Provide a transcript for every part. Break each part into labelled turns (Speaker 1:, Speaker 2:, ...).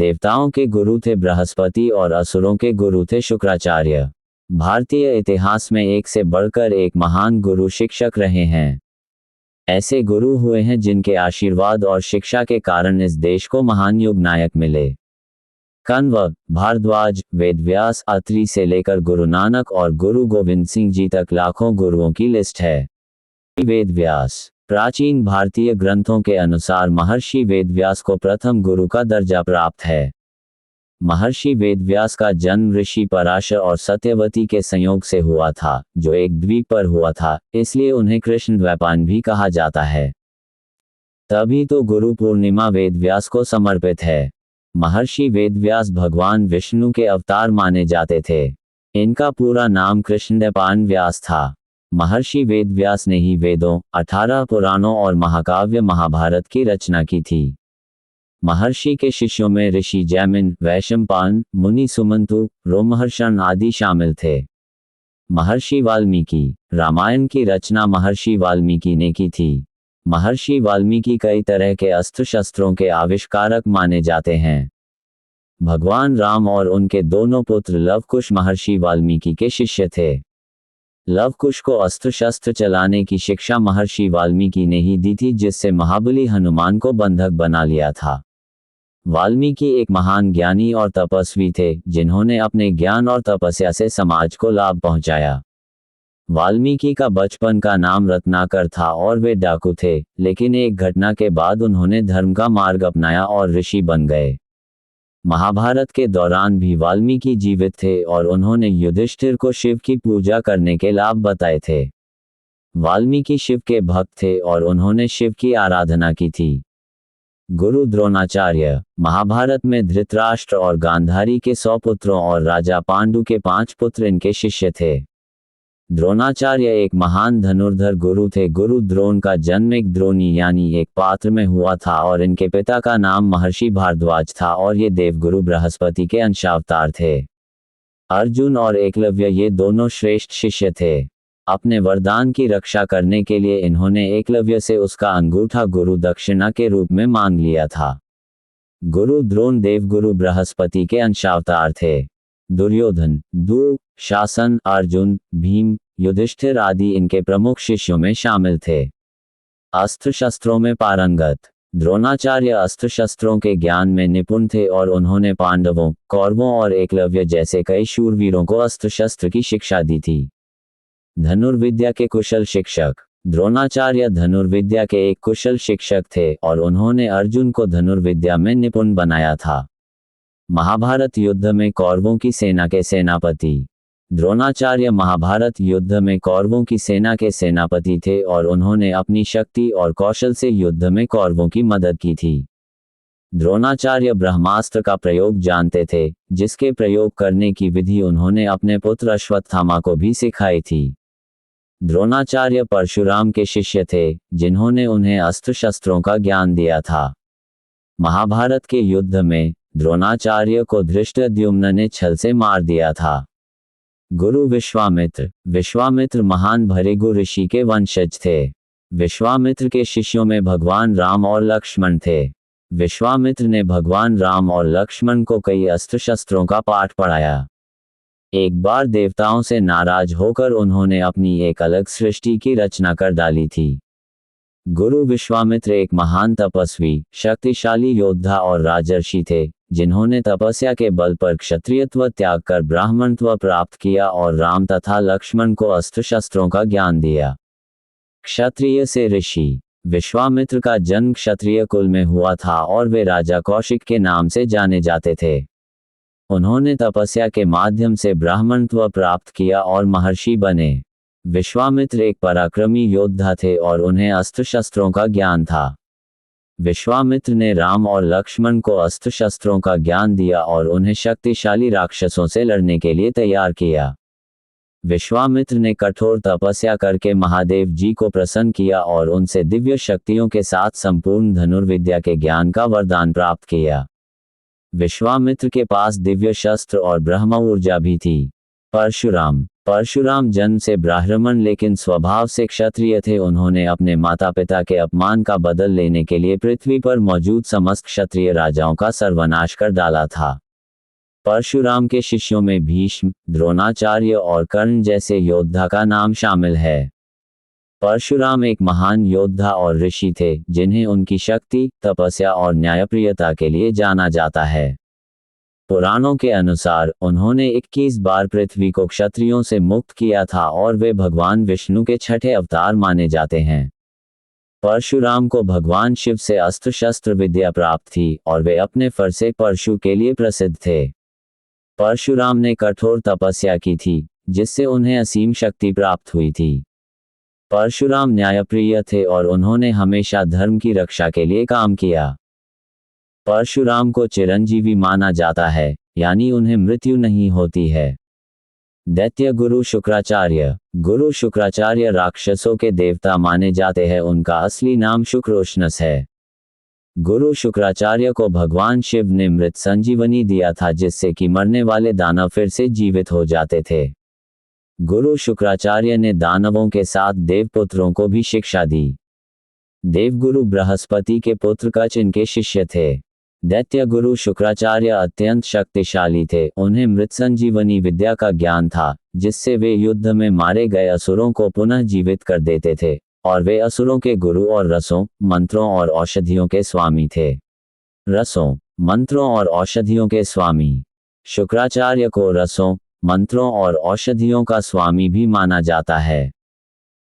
Speaker 1: देवताओं के गुरु थे बृहस्पति और असुरों के गुरु थे शुक्राचार्य। भारतीय इतिहास में एक से बढ़कर एक महान गुरु शिक्षक रहे हैं। ऐसे गुरु हुए हैं जिनके आशीर्वाद और शिक्षा के कारण इस देश को महान युग नायक मिले। कण्व, भारद्वाज, वेदव्यास, अत्रि से लेकर गुरु नानक और गुरु गोविंद सिंह जी तक लाखों गुरुओं की लिस्ट है। वेदव्यास। प्राचीन भारतीय ग्रंथों के अनुसार महर्षि वेदव्यास को प्रथम गुरु का दर्जा प्राप्त है। महर्षि वेदव्यास का जन्म ऋषि पराशर और सत्यवती के संयोग से हुआ था, जो एक द्वीप पर हुआ था, इसलिए उन्हें कृष्ण द्वैपायन भी कहा जाता है। तभी तो गुरु पूर्णिमा वेदव्यास को समर्पित है। महर्षि वेदव्यास भगवान विष्णु के अवतार माने जाते थे। इनका पूरा नाम कृष्णद्वैपायन व्यास था। महर्षि वेदव्यास ने ही वेदों, 18 पुराणों और महाकाव्य महाभारत की रचना की थी। महर्षि के शिष्यों में ऋषि जैमिन, वैशंपायन, मुनि सुमंतु, रोमहर्षण आदि शामिल थे। महर्षि वाल्मीकि। रामायण की रचना महर्षि वाल्मीकि ने की थी। महर्षि वाल्मीकि कई तरह के अस्त्र शस्त्रों के आविष्कारक माने जाते हैं। भगवान राम और उनके दोनों पुत्र लव कुश महर्षि वाल्मीकि के शिष्य थे। लव कुश को अस्त्र शस्त्र चलाने की शिक्षा महर्षि वाल्मीकि ने ही दी थी, जिससे महाबली हनुमान को बंधक बना लिया था। वाल्मीकि एक महान ज्ञानी और तपस्वी थे, जिन्होंने अपने ज्ञान और तपस्या से समाज को लाभ पहुंचाया। वाल्मीकि का बचपन का नाम रत्नाकर था और वे डाकू थे, लेकिन एक घटना के बाद उन्होंने धर्म का मार्ग अपनाया और ऋषि बन गए। महाभारत के दौरान भी वाल्मीकि जीवित थे और उन्होंने युधिष्ठिर को शिव की पूजा करने के लाभ बताए थे। वाल्मीकि शिव के भक्त थे और उन्होंने शिव की आराधना की थी। गुरु द्रोणाचार्य। महाभारत में धृतराष्ट्र और गांधारी के 100 पुत्रों और राजा पांडु के 5 पुत्र इनके शिष्य थे। द्रोणाचार्य एक महान धनुर्धर गुरु थे। गुरु द्रोण का जन्म एक द्रोणी यानी एक पात्र में हुआ था और इनके पिता का नाम महर्षि भारद्वाज था और ये देवगुरु बृहस्पति के अंशावतार थे। अर्जुन और एकलव्य ये दोनों श्रेष्ठ शिष्य थे। अपने वरदान की रक्षा करने के लिए इन्होंने एकलव्य से उसका अंगूठा गुरु दक्षिणा के रूप में मांग लिया था। गुरु द्रोण देवगुरु बृहस्पति के अंशावतार थे। दुर्योधन, शासन, अर्जुन, भीम, युधिष्ठिर आदि इनके प्रमुख शिष्यों में शामिल थे। अस्त्र शस्त्रों में पारंगत। द्रोणाचार्य अस्त्र शस्त्रों के ज्ञान में निपुण थे और उन्होंने पांडवों, कौरवों और एकलव्य जैसे कई शूरवीरों को अस्त्र शस्त्र की शिक्षा दी थी। धनुर्विद्या के कुशल शिक्षक। द्रोणाचार्य धनुर्विद्या के एक कुशल शिक्षक थे और उन्होंने अर्जुन को धनुर्विद्या में निपुण बनाया था। महाभारत युद्ध में कौरवों की सेना के सेनापति। द्रोणाचार्य महाभारत युद्ध में कौरवों की सेना के सेनापति थे और उन्होंने अपनी शक्ति और कौशल से युद्ध में कौरवों की मदद की थी। द्रोणाचार्य ब्रह्मास्त्र का प्रयोग जानते थे, जिसके प्रयोग करने की विधि उन्होंने अपने पुत्र अश्वत्थामा को भी सिखाई थी। द्रोणाचार्य परशुराम के शिष्य थे, जिन्होंने उन्हें अस्त्र शस्त्रों का ज्ञान दिया था। महाभारत के युद्ध में द्रोणाचार्य को धृष्टद्युम्न ने छल से मार दिया था। गुरु विश्वामित्र। विश्वामित्र महान भृगु ऋषि के वंशज थे। विश्वामित्र के शिष्यों में भगवान राम और लक्ष्मण थे। विश्वामित्र ने भगवान राम और लक्ष्मण को कई अस्त्र शस्त्रों का पाठ पढ़ाया। एक बार देवताओं से नाराज होकर उन्होंने अपनी एक अलग सृष्टि की रचना कर डाली थी। गुरु विश्वामित्र एक महान तपस्वी, शक्तिशाली योद्धा और राजर्षि थे, जिन्होंने तपस्या के बल पर क्षत्रियत्व त्याग कर ब्राह्मणत्व प्राप्त किया और राम तथा लक्ष्मण को अस्त्र शस्त्रों का ज्ञान दिया। क्षत्रिय से ऋषि। विश्वामित्र का जन्म क्षत्रिय कुल में हुआ था और वे राजा कौशिक के नाम से जाने जाते थे। उन्होंने तपस्या के माध्यम से ब्राह्मणत्व प्राप्त किया और महर्षि बने। विश्वामित्र एक पराक्रमी योद्धा थे और उन्हें अस्त्र शस्त्रों का ज्ञान था। विश्वामित्र ने राम और लक्ष्मण को अस्त्र शस्त्रों का ज्ञान दिया और उन्हें शक्तिशाली राक्षसों से लड़ने के लिए तैयार किया। विश्वामित्र ने कठोर तपस्या करके महादेव जी को प्रसन्न किया और उनसे दिव्य शक्तियों के साथ संपूर्ण धनुर्विद्या के ज्ञान का वरदान प्राप्त किया। विश्वामित्र के पास दिव्य शस्त्र और ब्रह्म ऊर्जा भी थी। परशुराम। परशुराम जन्म से ब्राह्मण लेकिन स्वभाव से क्षत्रिय थे। उन्होंने अपने माता पिता के अपमान का बदल लेने के लिए पृथ्वी पर मौजूद समस्त क्षत्रिय राजाओं का सर्वनाश कर डाला था। परशुराम के शिष्यों में भीष्म, द्रोणाचार्य और कर्ण जैसे योद्धा का नाम शामिल है। परशुराम एक महान योद्धा और ऋषि थे, जिन्हें उनकी शक्ति, तपस्या और न्यायप्रियता के लिए जाना जाता है। पुराणों के अनुसार उन्होंने 21 बार पृथ्वी को क्षत्रियों से मुक्त किया था और वे भगवान विष्णु के छठे अवतार माने जाते हैं। परशुराम को भगवान शिव से अस्त्र शस्त्र विद्या प्राप्त थी और वे अपने फर से परशु के लिए प्रसिद्ध थे। परशुराम ने कठोर तपस्या की थी, जिससे उन्हें असीम शक्ति प्राप्त हुई थी। परशुराम न्यायप्रिय थे और उन्होंने हमेशा धर्म की रक्षा के लिए काम किया। परशुराम को चिरंजीवी माना जाता है, यानी उन्हें मृत्यु नहीं होती है। दैत्य गुरु शुक्राचार्य। गुरु शुक्राचार्य राक्षसों के देवता माने जाते हैं। उनका असली नाम शुक्रोशनस है। गुरु शुक्राचार्य को भगवान शिव ने मृत संजीवनी दिया था, जिससे कि मरने वाले दानव फिर से जीवित हो जाते थे। गुरु शुक्राचार्य ने दानवों के साथ देवपुत्रों को भी शिक्षा दी। देवगुरु बृहस्पति के पुत्र कच इनके शिष्य थे। दैत्य गुरु शुक्राचार्य अत्यंत शक्तिशाली थे। उन्हें मृत संजीवनी विद्या का ज्ञान था, जिससे वे युद्ध में मारे गए असुरों को पुनः जीवित कर देते थे, और वे असुरों के गुरु और रसों, मंत्रों और औषधियों के स्वामी थे। रसों, मंत्रों और औषधियों के स्वामी। शुक्राचार्य को रसों, मंत्रों और औषधियों का स्वामी भी माना जाता है।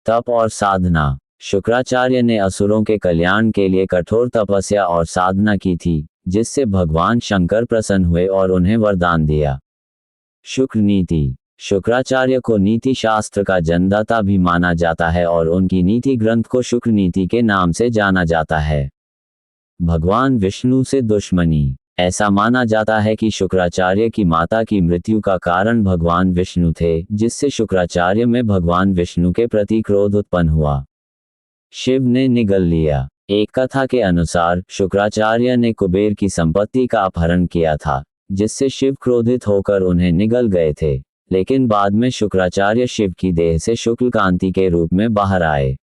Speaker 1: तप और साधना। शुक्राचार्य ने असुरों के कल्याण के लिए कठोर तपस्या और साधना की थी, जिससे भगवान शंकर प्रसन्न हुए और उन्हें वरदान दिया। शुक्र नीति। शुक्राचार्य को नीति शास्त्र का जन्मदाता भी माना जाता है और उनकी नीति ग्रंथ को शुक्र नीति के नाम से जाना जाता है। भगवान विष्णु से दुश्मनी। ऐसा माना जाता है कि शुक्राचार्य की माता की मृत्यु का कारण भगवान विष्णु थे, जिससे शुक्राचार्य में भगवान विष्णु के प्रति क्रोध उत्पन्न हुआ। शिव ने निगल लिया। एक कथा के अनुसार शुक्राचार्य ने कुबेर की संपत्ति का अपहरण किया था, जिससे शिव क्रोधित होकर उन्हें निगल गए थे, लेकिन बाद में शुक्राचार्य शिव की देह से शुक्ल कांति के रूप में बाहर आए।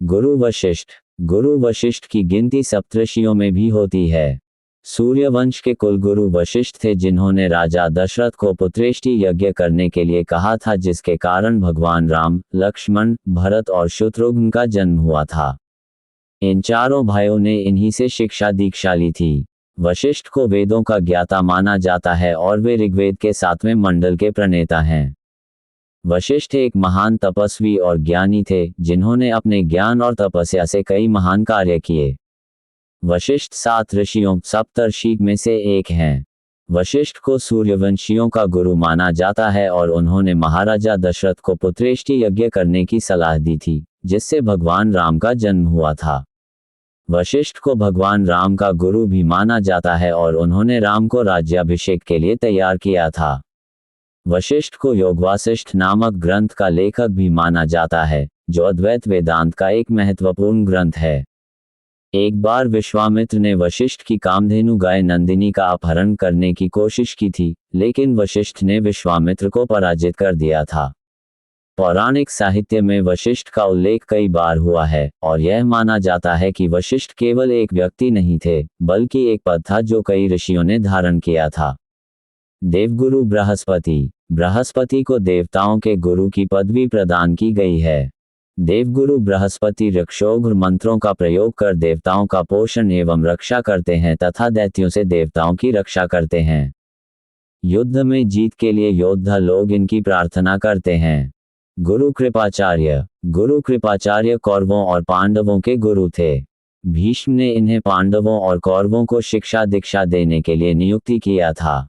Speaker 1: गुरु वशिष्ठ। गुरु वशिष्ठ की गिनती सप्तऋषियों में भी होती है। सूर्यवंश के कुल गुरु वशिष्ठ थे, जिन्होंने राजा दशरथ को पुत्रेष्टि यज्ञ करने के लिए कहा था, जिसके कारण भगवान राम, लक्ष्मण, भरत और शत्रुघ्न का जन्म हुआ था। इन चारों भाइयों ने इन्हीं से शिक्षा दीक्षा ली थी। वशिष्ठ को वेदों का ज्ञाता माना जाता है और वे ऋग्वेद के 7वें मंडल के प्रणेता हैं। वशिष्ठ एक महान तपस्वी और ज्ञानी थे, जिन्होंने अपने ज्ञान और तपस्या से कई महान कार्य किए। वशिष्ठ 7 ऋषियों सप्तर्षि में से एक हैं। वशिष्ठ को सूर्यवंशियों का गुरु माना जाता है और उन्होंने महाराजा दशरथ को पुत्रेष्टि यज्ञ करने की सलाह दी थी, जिससे भगवान राम का जन्म हुआ था। वशिष्ठ को भगवान राम का गुरु भी माना जाता है और उन्होंने राम को राज्याभिषेक के लिए तैयार किया था। वशिष्ठ को योगवासिष्ठ नामक ग्रंथ का लेखक भी माना जाता है, जो अद्वैत वेदांत का एक महत्वपूर्ण ग्रंथ है। एक बार विश्वामित्र ने वशिष्ठ की कामधेनु गाय नंदिनी का अपहरण करने की कोशिश की थी, लेकिन वशिष्ठ ने विश्वामित्र को पराजित कर दिया था। पौराणिक साहित्य में वशिष्ठ का उल्लेख कई बार हुआ है और यह माना जाता है कि वशिष्ठ केवल एक व्यक्ति नहीं थे, बल्कि एक पद था जो कई ऋषियों ने धारण किया था। देवगुरु बृहस्पति। बृहस्पति को देवताओं के गुरु की पदवी प्रदान की गई है। देवगुरु बृहस्पति ऋक्षोग्र मंत्रों का प्रयोग कर देवताओं का पोषण एवं रक्षा करते हैं तथा दैत्यों से देवताओं की रक्षा करते हैं। युद्ध में जीत के लिए योद्धा लोग इनकी प्रार्थना करते हैं। गुरु कृपाचार्य। गुरु कृपाचार्य कौरवों और पांडवों के गुरु थे। भीष्म ने इन्हें पांडवों और कौरवों को शिक्षा दीक्षा देने के लिए नियुक्ति किया था।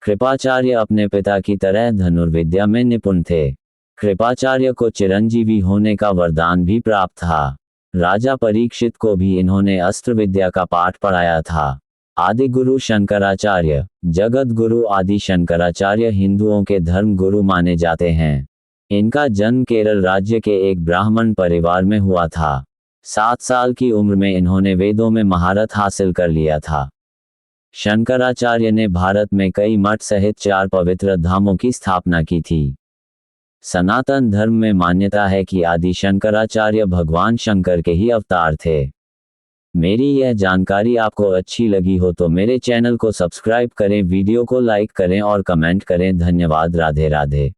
Speaker 1: कृपाचार्य अपने पिता की तरह धनुर्विद्या में निपुण थे। कृपाचार्य को चिरंजीवी होने का वरदान भी प्राप्त था। राजा परीक्षित को भी इन्होंने अस्त्र विद्या का पाठ पढ़ाया था। आदि गुरु शंकराचार्य। जगत गुरु आदि शंकराचार्य हिंदुओं के धर्म गुरु माने जाते हैं। इनका जन्म केरल राज्य के एक ब्राह्मण परिवार में हुआ था। 7 साल की उम्र में इन्होंने वेदों में महारत हासिल कर लिया था। शंकराचार्य ने भारत में कई मठ सहित 4 पवित्र धामों की स्थापना की थी। सनातन धर्म में मान्यता है कि आदि शंकराचार्य भगवान शंकर के ही अवतार थे। मेरी यह जानकारी आपको अच्छी लगी हो तो मेरे चैनल को सब्सक्राइब करें, वीडियो को लाइक करें और कमेंट करें। धन्यवाद। राधे राधे।